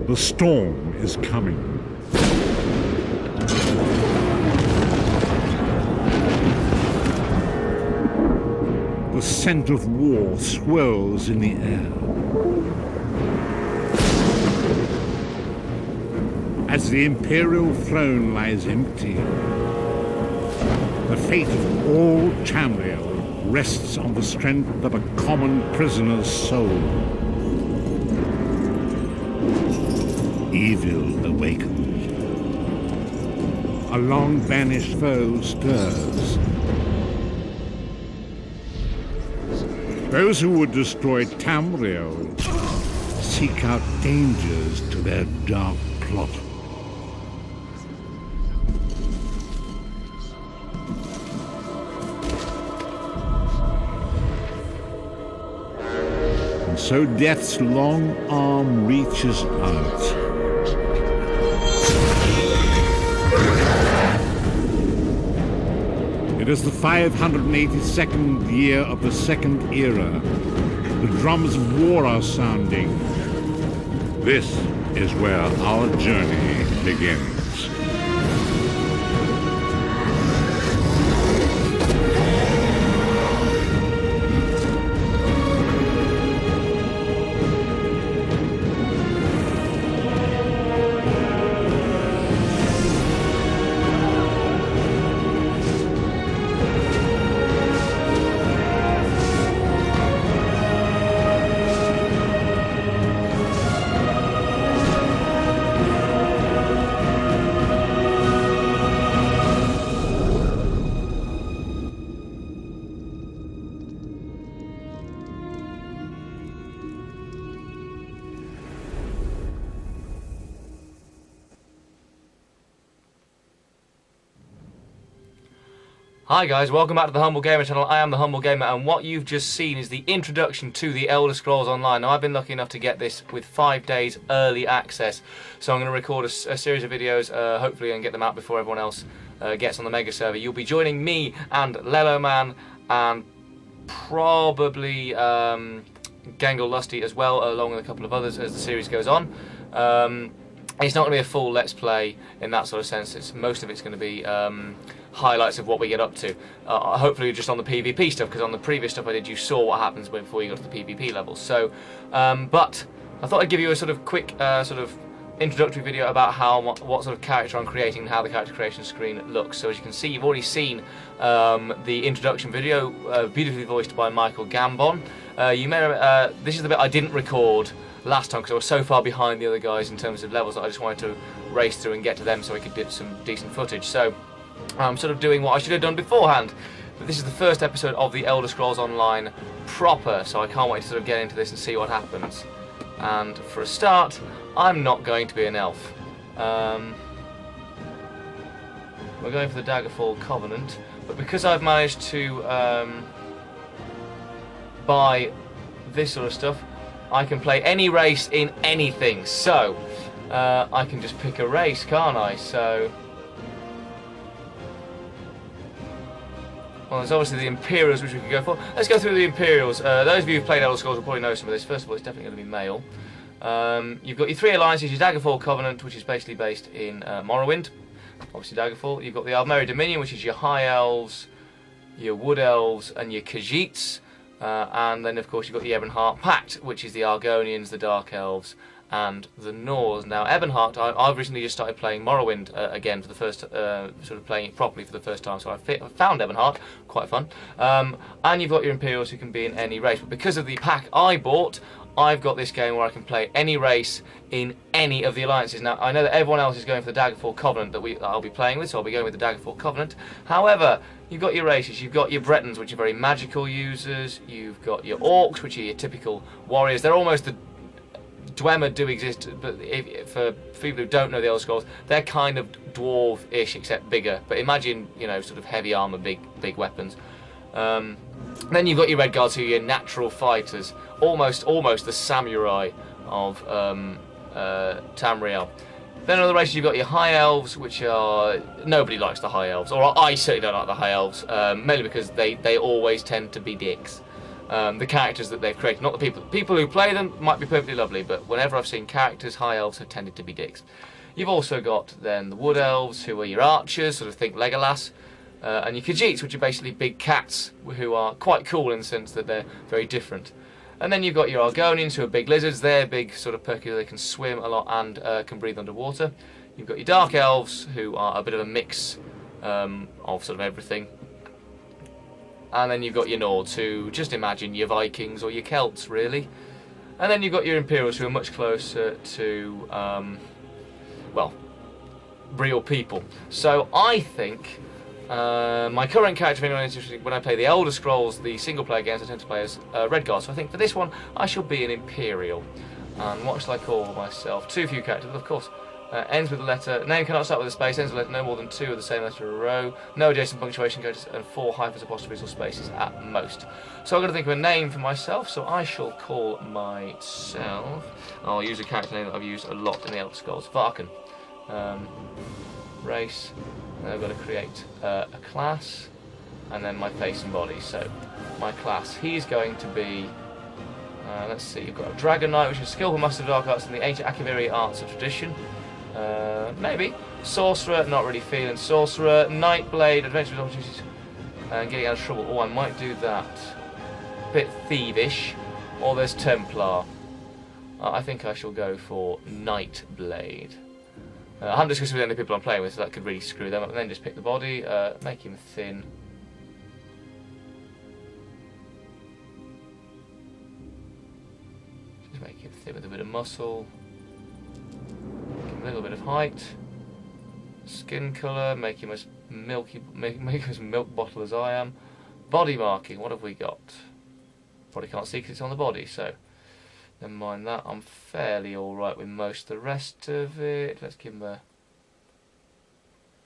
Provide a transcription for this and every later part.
The storm is coming. The scent of war swirls in the air. As the Imperial throne lies empty, the fate of all Tamriel rests on the strength of a common prisoner's soul. Evil awakens. A long-banished foe stirs. Those who would destroy Tamriel seek out dangers to their dark plot. And so death's long arm reaches out. It is the 582nd year of the Second Era. The drums of war are sounding. This is where our journey begins. Hi guys, welcome back to the Humble Gamer channel. I am the Humble Gamer, and what you've just seen is the introduction to the Elder Scrolls Online. Now, I've been lucky enough to get this with 5 days early access, so I'm going to record a series of videos, hopefully, and get them out before everyone else gets on the mega server. You'll be joining me and Leloman and probably Gangle Lusty as well, along with a couple of others as the series goes on. It's not going to be a full Let's Play in that sort of sense. Most of it's going to be highlights of what we get up to. Hopefully just on the PvP stuff, because on the previous stuff I did, you saw what happens before you got to the PvP levels. So, but I thought I'd give you a sort of quick sort of introductory video about what sort of character I'm creating and how the character creation screen looks. So as you can see, you've already seen the introduction video, beautifully voiced by Michael Gambon. You may this is the bit I didn't record last time because I was so far behind the other guys in terms of levels that I just wanted to race through and get to them so I could get some decent footage. So I'm sort of doing what I should have done beforehand. But this is the first episode of the Elder Scrolls Online proper, so I can't wait to sort of get into this and see what happens. And for a start, I'm not going to be an elf. We're going for the Daggerfall Covenant, but because I've managed to buy this sort of stuff, I can play any race in anything. So I can just pick a race, can't I? So, well, there's obviously the Imperials, which we could go for. Let's go through the Imperials. Those of you who've played Elder Scrolls will probably know some of this. First of all, it's definitely going to be male. You've got your three alliances, your Daggerfall Covenant, which is basically based in Morrowind. Obviously Daggerfall. You've got the Almeri Dominion, which is your High Elves, your Wood Elves, and your Khajiits. And then, of course, you've got the Ebonheart Pact, which is the Argonians, the Dark Elves, and the Norse. Now, Ebonheart, I've recently just started playing Morrowind again for the first, sort of playing it properly for the first time, so I found Ebonheart, quite fun. And you've got your Imperials who can be in any race, but because of the pack I bought, I've got this game where I can play any race in any of the alliances. Now, I know that everyone else is going for the Daggerfall Covenant that I'll be playing with, so I'll be going with the Daggerfall Covenant. However, you've got your races. You've got your Bretons, which are very magical users. You've got your Orcs, which are your typical warriors. They're almost the Dwemer do exist, but for people who don't know the Elder Scrolls, they're kind of dwarf-ish, except bigger. But imagine, you know, sort of heavy armor, big weapons. Then you've got your Redguards, who are your natural fighters, almost the samurai of Tamriel. Then on the races you've got your High Elves, which are... nobody likes the High Elves, or I certainly don't like the High Elves, mainly because they always tend to be dicks. the characters that they've created. Not the people. People who play them might be perfectly lovely, but whenever I've seen characters, high elves have tended to be dicks. You've also got then the wood elves, who are your archers, sort of think Legolas, and your Khajiits, which are basically big cats, who are quite cool in the sense that they're very different. And then you've got your Argonians, who are big lizards. They're big, sort of perky. They can swim a lot and can breathe underwater. You've got your dark elves, who are a bit of a mix of sort of everything. And then you've got your Nords, who just imagine your Vikings or your Celts, really. And then you've got your Imperials, who are much closer to, well, real people. So I think my current character, if anyone is interested, when I play the Elder Scrolls, the single-player games, I tend to play as Redguard. So I think for this one, I shall be an Imperial. And what shall I call myself? Too few characters, of course. Ends with a letter. Name cannot start with a space. Ends with a letter no more than 2 of the same letter in a row. No adjacent punctuation codes and 4 hyphens, apostrophes, or spaces at most. So I'm going to think of a name for myself. So I shall call myself. I'll use a character name that I've used a lot in the Elder Scrolls. Varkan. Race. And I've got to create a class, and then my face and body. So my class. He's going to be. Let's see. You've got a Dragon Knight, which is a skillful master of dark arts in the ancient Akaviri arts of tradition. Maybe. Sorcerer, not really feeling Sorcerer. Nightblade, adventure with opportunities, and getting out of trouble. Oh, I might do that. Bit thievish. Or there's Templar. I think I shall go for Nightblade. I haven't discussed with any people I'm playing with, so that could really screw them up. And then just pick the body, make him thin. Just make him thin with a bit of muscle. A little bit of height, skin colour, make him as milky, make him as milk bottle as I am. Body marking, what have we got? Probably can't see because it's on the body, so never mind that. I'm fairly alright with most of the rest of it. Let's give him a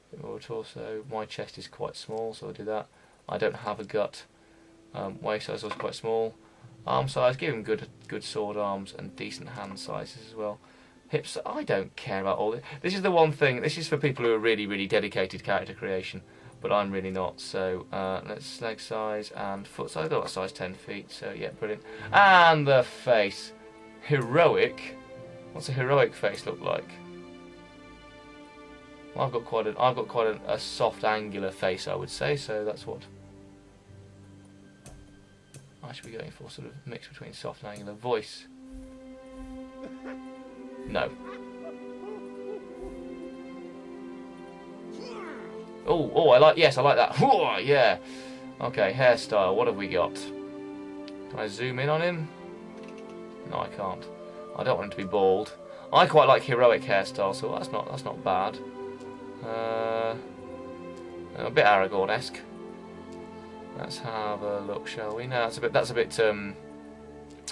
bit more torso. My chest is quite small, so I'll do that. I don't have a gut. Waist size was quite small. Arm size, give him good sword arms and decent hand sizes as well. Hips, I don't care about all this. This is the one thing, this is for people who are really, really dedicated to character creation, but I'm really not. So let's leg size and foot size. I've got a size 10 feet, so yeah, brilliant. And the face, heroic. What's a heroic face look like? Well, I've got quite a soft, angular face, I would say. So that's what I should be going for, sort of mix between soft and angular. Voice. No. Oh, I like that. Yeah. Okay, hairstyle, what have we got? Can I zoom in on him? No, I can't. I don't want him to be bald. I quite like heroic hairstyle, so that's not bad. A bit Aragorn-esque. Let's have a look, shall we? No, that's a bit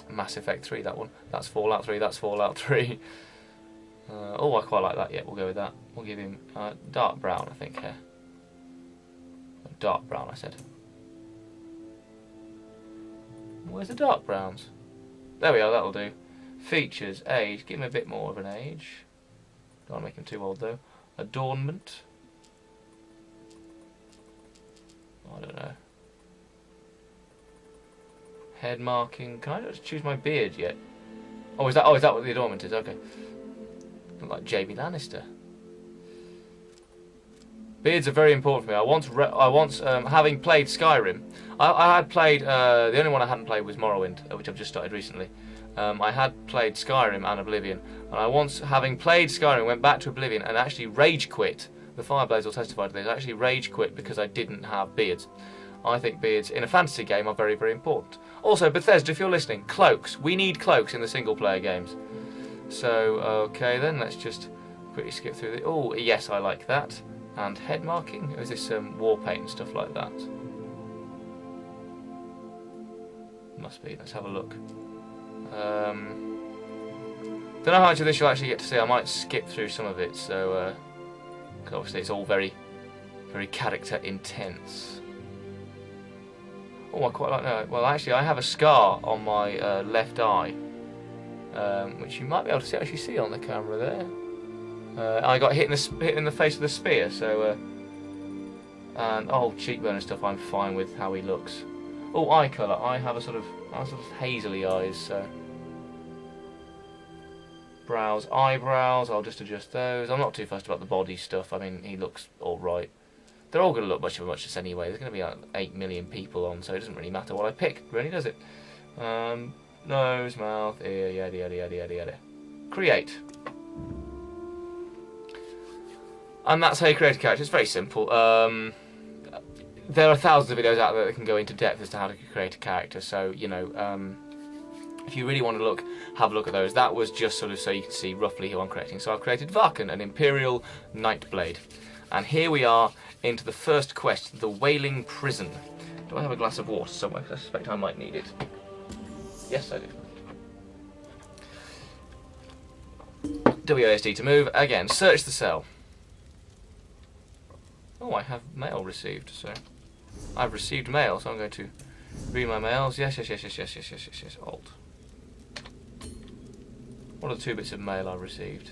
Mass Effect 3, that one. That's Fallout 3, that's Fallout 3. Oh, I quite like that, yeah, we'll go with that. We'll give him dark brown, I think, hair. Dark brown, I said. Where's the dark browns? There we are, that'll do. Features, age, give him a bit more of an age. Don't want to make him too old, though. Adornment. I don't know. Head marking. Can I just choose my beard yet? Oh, is that what the adornment is? Okay. Look like Jaime Lannister. Beards are very important for me. I once, having played Skyrim, I had played. The only one I hadn't played was Morrowind, which I've just started recently. I had played Skyrim and Oblivion, and I once, having played Skyrim, went back to Oblivion and actually rage quit. The Fireblades will testify to this. I actually rage quit because I didn't have beards. I think beards in a fantasy game are very, very important. Also, Bethesda, if you're listening, cloaks. We need cloaks in the single-player games. So, okay then, let's just quickly skip through the... Oh, yes, I like that. And head marking? Or is this war paint and stuff like that? Must be. Let's have a look. Don't know how much of this you'll actually get to see. I might skip through some of it, so... 'cause obviously it's all very, very character intense. Oh, I quite like that. Well, actually, I have a scar on my left eye, which you might be able to actually see on the camera there. I got hit in the face with a spear, so and cheekbone and stuff. I'm fine with how he looks. Oh, eye colour. I have a sort of Nice little hazily eyes, so. Brows, eyebrows, I'll just adjust those. I'm not too fussed about the body stuff. I mean, he looks alright. They're all going to look much of a muchness anyway. There's going to be like 8 million people on, so it doesn't really matter what I pick, really, does it? Nose, mouth, ear, yada, yada, yada, yada, yada. Create. And that's how you create a character. It's very simple. There are thousands of videos out there that can go into depth as to how to create a character, so, you know, if you really want to look, have a look at those. That was just sort of so you can see roughly who I'm creating. So I've created Varkan, an Imperial Nightblade. And here we are into the first quest, the Wailing Prison. Do I have a glass of water somewhere? I suspect I might need it. Yes, I do. WASD to move. Again, search the cell. Oh, I have mail received, so I've received mail, so I'm going to read my mails. Yes, Alt. What are the 2 bits of mail I received?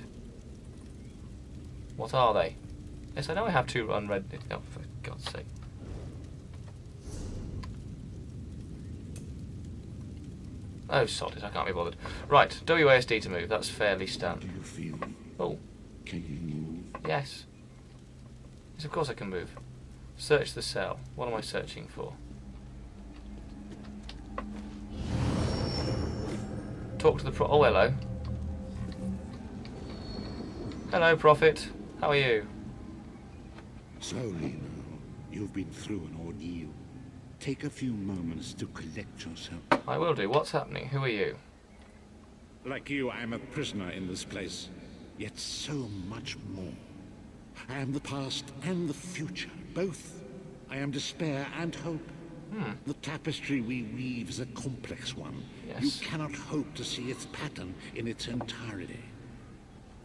What are they? Yes, I know I have 2 unread. Oh, for God's sake. Oh, sod it, I can't be bothered. Right, WASD to move. That's fairly standard. Do you feel? Oh. Can you move? Yes. Yes, of course I can move. Search the cell. What am I searching for? Talk to the oh, hello. Hello, Prophet. How are you? Slowly now. You've been through an ordeal. Take a few moments to collect yourself. I will do. What's happening? Who are you? Like you, I am a prisoner in this place. Yet so much more. I am the past and the future, both. I am despair and hope. The tapestry we weave is a complex one. Yes. You cannot hope to see its pattern in its entirety.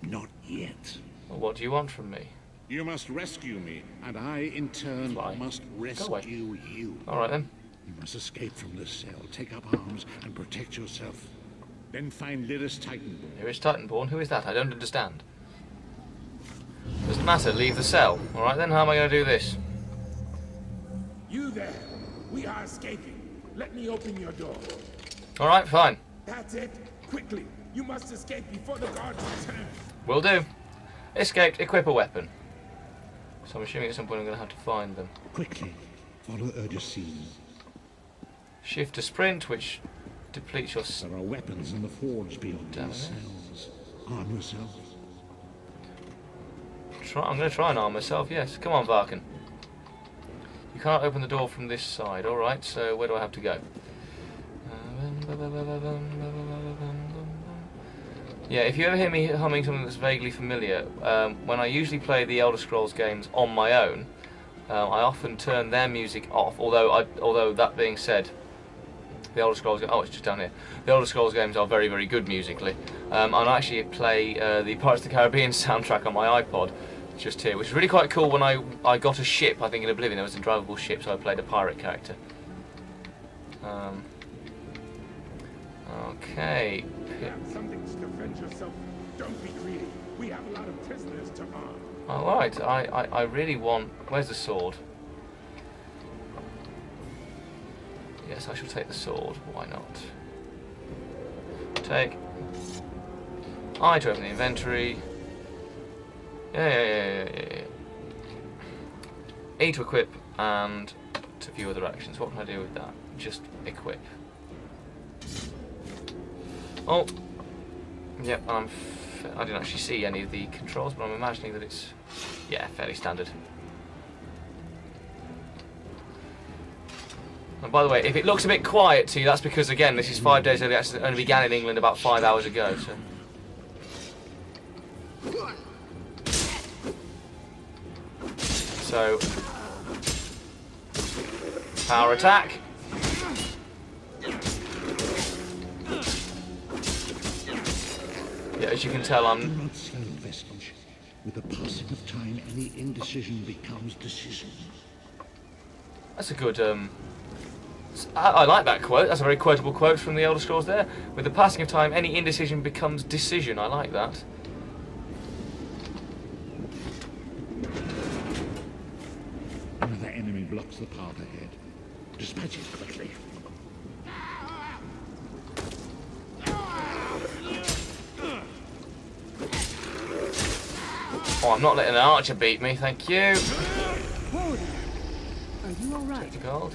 Not yet. Well, what do you want from me? You must rescue me, and I, in turn, Fly. must rescue you. All right, then. You must escape from this cell, take up arms, and protect yourself. Then find Lyris Titanborn. Here is Titanborn. Who is that? I don't understand. Doesn't matter. Leave the cell. All right, then. How am I going to do this? You there. We are escaping. Let me open your door. All right, fine. That's it. Quickly. You must escape before the guards return. Will do. Escaped. Equip a weapon. So I'm assuming at some point I'm going to have to find them. Quickly, follow Urgesine. Shift to sprint, which depletes your... There are weapons in the forge beyond Damn these it. cells. Arm yourself. I'm going to try and arm myself, yes. Come on, Varkan. You can't open the door from this side. All right, so where do I have to go? Yeah, if you ever hear me humming something that's vaguely familiar, when I usually play the Elder Scrolls games on my own, I often turn their music off. Although that being said, the Elder Scrolls it's just down here. The Elder Scrolls games are very, very good musically. I actually play the Pirates of the Caribbean soundtrack on my iPod, just here, which is really quite cool. When I got a ship, I think in Oblivion there was a drivable ship, so I played a pirate character. Okay. You have something to defend yourself. Don't be greedy. We have a lot of prisoners to arm. Alright, I really want... Where's the sword? Yes, I shall take the sword. Why not? Take. I to open the inventory. Yeah. E to equip and to view other actions. What can I do with that? Just equip. Alt. Yep, I didn't actually see any of the controls, but I'm imagining that it's, yeah, fairly standard. And by the way, if it looks a bit quiet to you, that's because, again, this is 5 days early access. It only began in England about 5 hours ago, so... Power attack. Yeah, as you can tell, Do not slow vestige. With the passing of time, any indecision becomes decision. That's a good, I like that quote. That's a very quotable quote from the Elder Scrolls there. With the passing of time, any indecision becomes decision. I like that. Another enemy blocks the path ahead. Dispatch it quickly. Oh, I'm not letting an archer beat me, thank you. Whoa there. Are you alright? The gold.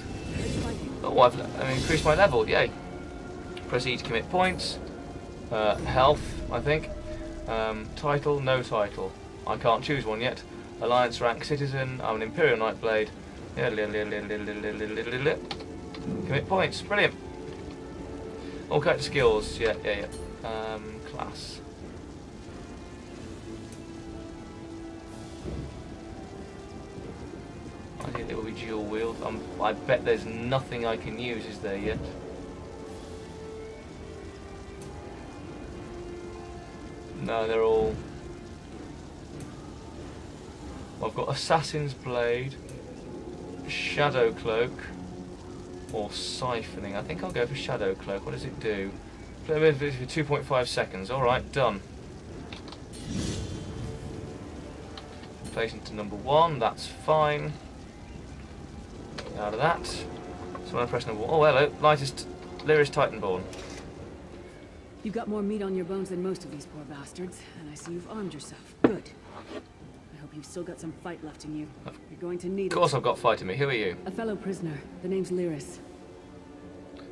Oh, I've increased my level, yay. Proceed to commit points. Health, I think. Title, no title. I can't choose one yet. Alliance rank citizen. I'm an Imperial Nightblade. Commit points, brilliant. All character skills, yeah. Class. I think it will be dual wield. I bet there's nothing I can use, is there yet? No, they're all... Well, I've got Assassin's Blade, Shadow Cloak, or Siphoning. I think I'll go for Shadow Cloak. What does it do? Play ability for 2.5 seconds. Alright, done. Place into number 1, that's fine. Out of that. So when I press number 1... Oh, hello. Lightest Lyris Titanborn. You've got more meat on your bones than most of these poor bastards, and I see you've armed yourself. Good. I hope you've still got some fight left in you. You're going to need it. Of course I've got fight in me. Who are you? A fellow prisoner. The name's Lyris.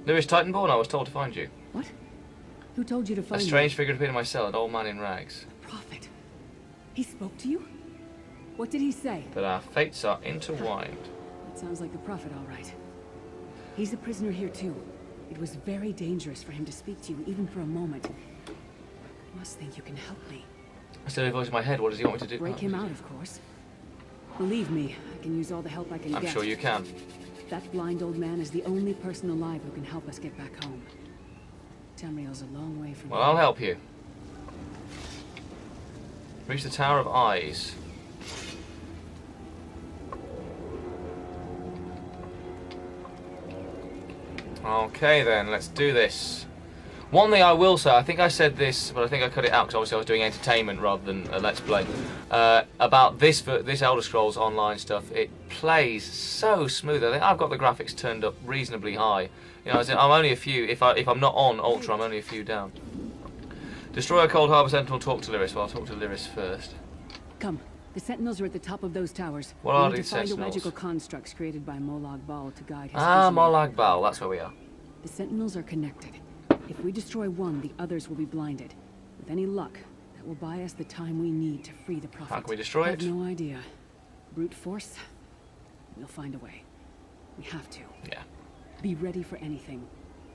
Lyris Titanborn? I was told to find you. What? Who told you to find A strange figure appeared in my cell, an old man in rags. The prophet. He spoke to you? What did he say? That our fates are intertwined. That sounds like the prophet, all right. He's a prisoner here, too. It was very dangerous for him to speak to you, even for a moment. You must think you can help me. I still have a voice in my head. What does he want me to do? Break him out, of course. Believe me, I can use all the help I can get. I'm sure you can. That blind old man is the only person alive who can help us get back home. Tamriel's a long way from Well, I'll help you. Reach the Tower of Eyes. Okay then, let's do this. One thing I will say, I think I said this, but I think I cut it out because obviously I was doing entertainment rather than a Let's Play. About this Elder Scrolls Online stuff, it plays so smooth. I think I've got the graphics turned up reasonably high. You know, I'm only a few. If I'm not on Ultra, I'm only a few down. Destroy a Cold Harbour Sentinel. Talk to Lyris. Well, I'll talk to Lyris first. Come. The Sentinels are at the top of those towers. What are these these Sentinels? Sentinels? Magical constructs created by Molag Bal to guide his Ah, prisoner. Molag Bal. That's where we are. The Sentinels are connected. If we destroy one, the others will be blinded. With any luck, that will buy us the time we need to free the prophet. How can we destroy I it? have no idea. Brute force? We'll find a way. We have to. Yeah. Be ready for anything.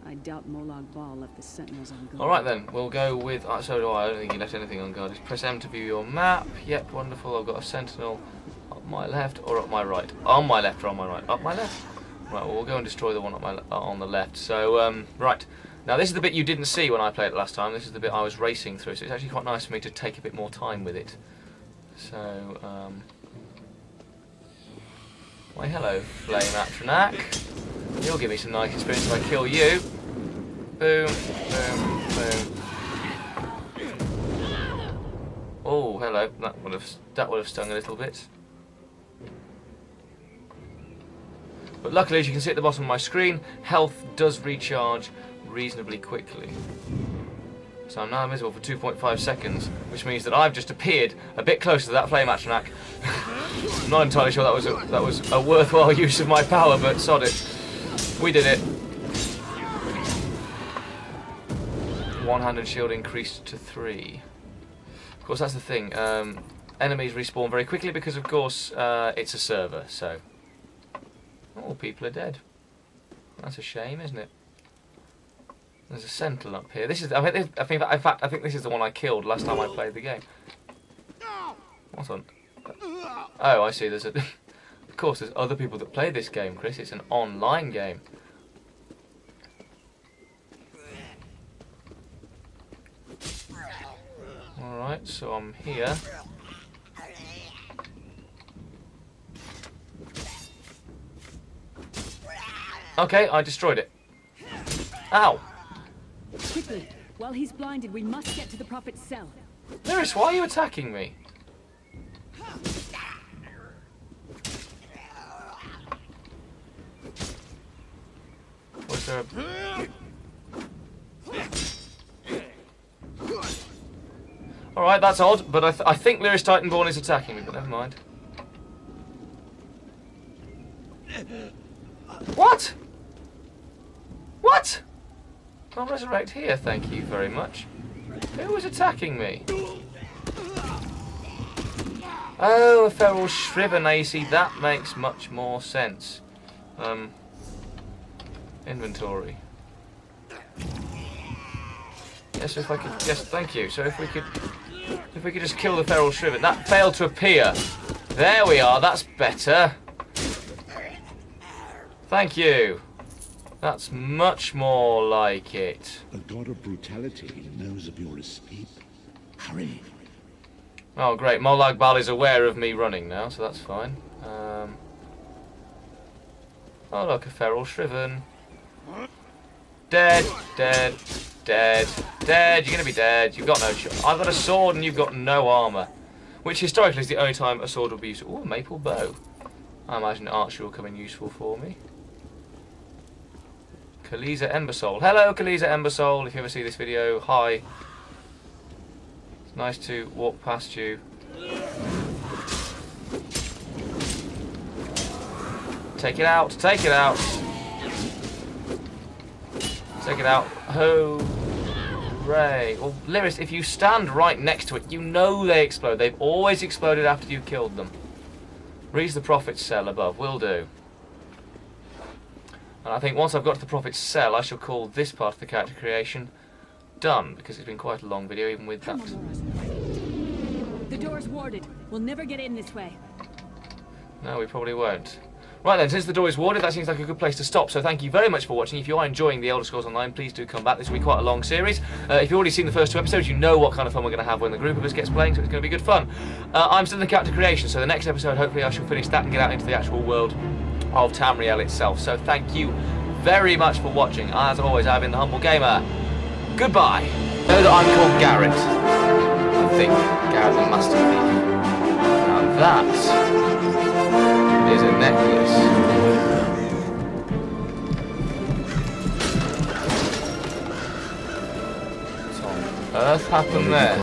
I doubt Molag Bal left the Sentinels on guard. Alright then, we'll go with... so do I don't think he left anything on guard. Just press M to view your map. Yep, wonderful. I've got a Sentinel up my left or up my right. On my left or on my right? Up my left? Right, well, we'll go and destroy the one on the left. So, right. Now, this is the bit you didn't see when I played it last time. This is the bit I was racing through, so it's actually quite nice for me to take a bit more time with it. So, why, hello, Flame Atronach. You'll give me some nice experience if I kill you. Boom, boom, boom. Oh, hello. That would have stung a little bit. But luckily, as you can see at the bottom of my screen, health does recharge reasonably quickly. So I'm now invisible for 2.5 seconds, which means that I've just appeared a bit closer to that Flame Atronach. I'm not entirely sure that was a worthwhile use of my power, but sod it. We did it. One-handed shield increased to 3. Of course, that's the thing. Enemies respawn very quickly because, of course, it's a server. So, all people are dead. That's a shame, isn't it? There's a Sentinel up here. This is. In fact, I think this is the one I killed last time I played the game. What on? Oh, I see. There's a. Of course, there's other people that play this game, Chris. It's an online game. Alright, so I'm here. Okay, I destroyed it. Ow! Quickly, while he's blinded, we must get to the prophet's cell. Lyris, why are you attacking me? Was there a... Alright, that's odd, but I think Lyris Titanborn is attacking me, but never mind. What? What? I'll resurrect here, thank you very much. Who was attacking me? Oh, a feral shriver. Now you see, that makes much more sense. Inventory. Yes, if I could. Yes, thank you. So if we could just kill the feral shriver. That failed to appear. There we are. That's better. Thank you. That's much more like it. The god of brutality knows of your escape. Hurry. Oh, great. Molag Bal is aware of me running now, so that's fine. Oh, look, a feral shriven. Dead, dead, dead, dead. You're going to be dead. You've got no shot. I've got a sword and you've got no armour. Which historically is the only time a sword will be useful. Ooh, a maple bow. I imagine archery will come in useful for me. Khaleesa Embersoul. Hello, Khaleesa Embersoul. If you ever see this video, hi. It's nice to walk past you. Take it out, take it out. Take it out. Hooray. Well, Lyris, if you stand right next to it, you know they explode. They've always exploded after you killed them. Reach the Prophet's Cell above. Will do. And I think once I've got to the Prophet's Cell, I shall call this part of the character creation done, because it's been quite a long video even with that. The door's warded. We'll never get in this way. No, we probably won't. Right then, since the door is warded, that seems like a good place to stop. So thank you very much for watching. If you are enjoying the Elder Scrolls Online, please do come back. This will be quite a long series. If you've already seen the first 2 episodes, you know what kind of fun we're going to have when the group of us gets playing, so it's going to be good fun. I'm still in the character creation, so the next episode, hopefully I shall finish that and get out into the actual world of Tamriel itself. So thank you very much for watching. As always, I've been the Humble Gamer. Goodbye. Know that I'm called Garrett. I think Garrett the Master Thief. Now that is a necklace. What on earth happened there?